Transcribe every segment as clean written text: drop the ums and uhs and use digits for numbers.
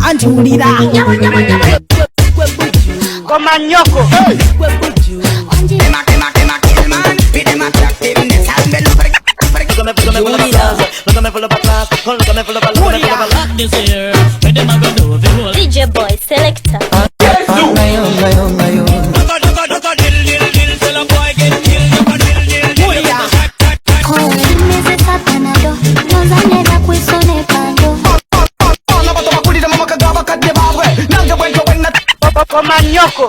Anjulira Komanyoko DJ boy selector. Komanyoko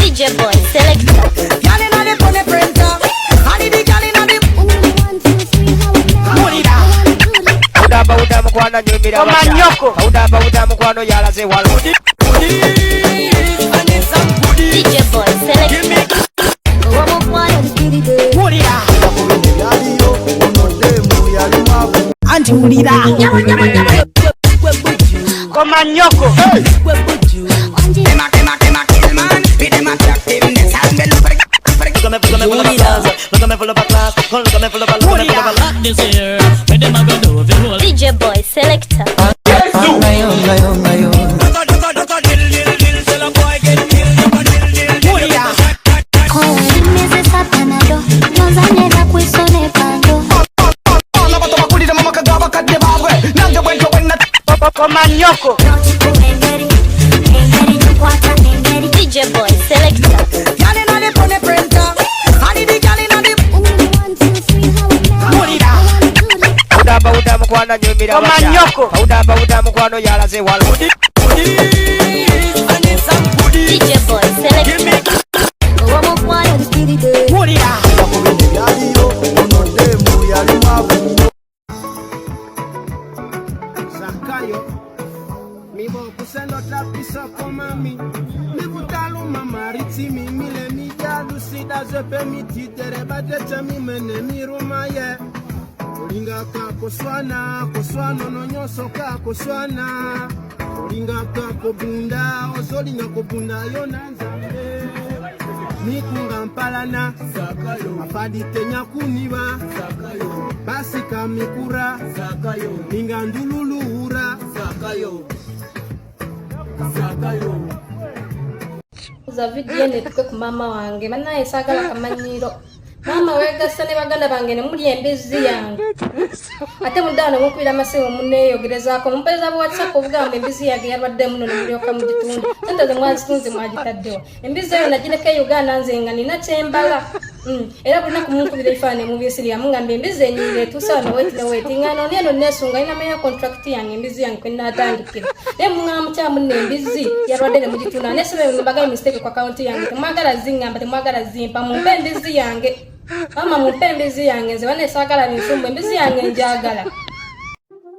DJ boy selector. Komanyoko DJ boy selector. Anjulira Komanyoko DJ boy selector. Komanyoko DJ boy selector. Komanyoko DJ boy selector. Zakayo, mi bo kusendo trapiso komami, mi butalu mamariti mi mile mi jalu sida zepe mi titere badete mi mene mi rumaye. Olinga ka koswana no nyoso ka koswana. Olinga ka kobunda, ozolinga kobunda yonanzambe. Mikunga mpalana, Zakayo, afadi tenya kuniba, Zakayo, basika mikura, Zakayo, minga ndululuura, Zakayo, Zakayo. Zavid yene tuke ku mama wange banaye sagala kamanyiro. Mama wega sane baganda bange ne muli embezi yange. Ate mudana mukubira masewo muneyo gereza ko mumpeza bo WhatsApp obugamba embezi yange yabadde muno n'ebyoka mu gitundu. Ente ze mwazi tunzi mwagitaddewa. Embezi yo nagireke Uganda nzenga nina kyembala. Era bonna kumukubira ifane mu byesiri yamungambe embezi enyire tusana wait ngano neno nesunga ina meya contract yange embezi yange kwenda atandikira. Ne mungama kyamu ne embezi yabadde ne mu gitundu. Nesebe mbaga mistake kwa account yange. Temwagala zingamba temwagala zimpa mu embezi yange. Mama mpembezi yange nze wane sagala nisumbu embezi yange njagala.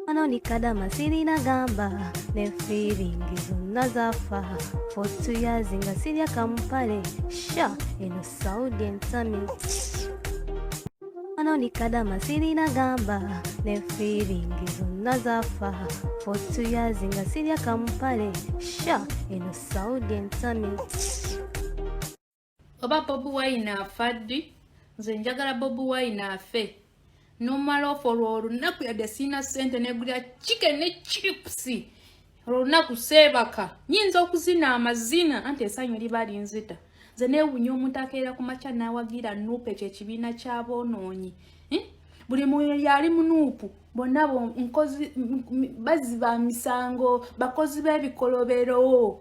Anonikada masirina gamba ne feeling zonna zafa for 2 years nga sirya Kampale sha eno Saudi ensami. Anonikada masirina gamba ne feeling zonna zafa for 2 years nga sirya Kampale sha eno Saudi ensami. Oba Bobi Wine afaddi nze njagala Bobi Wine afe. Nomala ofolo olunaku yadde sina sente negulya chicken ne chips. Olunaku sebaka. Nyinza okuzina amazina anti esanyu libali nzita. Nze neewunya omuntu akeera ku makya n'awagira nuupu ekyo ekibiina ky'aboonoonyi. Buli muntu yali munuupu. Bonna nkozi baziba misango bakozi b'ebikolobero.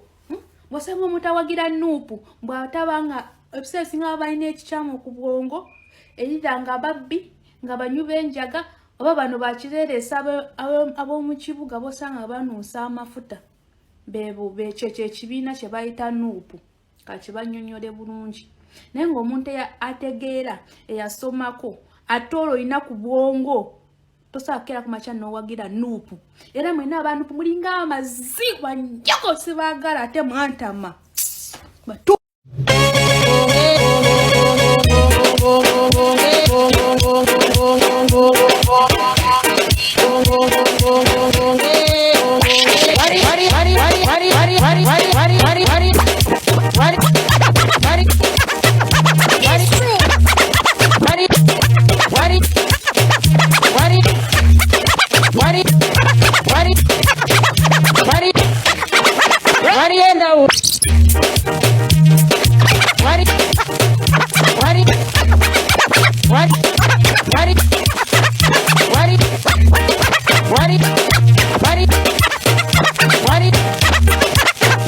Bw'osanga omuntu awagira nuupu bw'atabanga ebiseera singa balina ekikyamu ku bwongo erira nga babbi nga banyu benjaga oba bano bakireeresa ab'omu kibuga bosanga banuusa amafuta bebo bekyekyo ekibiina kye bayita nuupu kakibanyonyole bulungi naye ng'omuntu ategeera eyasomako ate olina ku bwongo tosakera ku makya n'owagira nuupu era mwena abantu mulinga amazigwa njako sibaagala ate mwantama What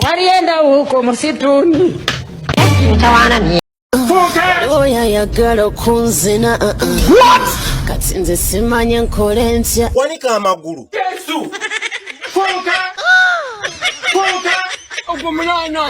Walienda huko msituni. Oya yagala okunzina kati nze simanye nkole ntya Wanika amagulu. Yesu. Funka. Funka. Ogumulana.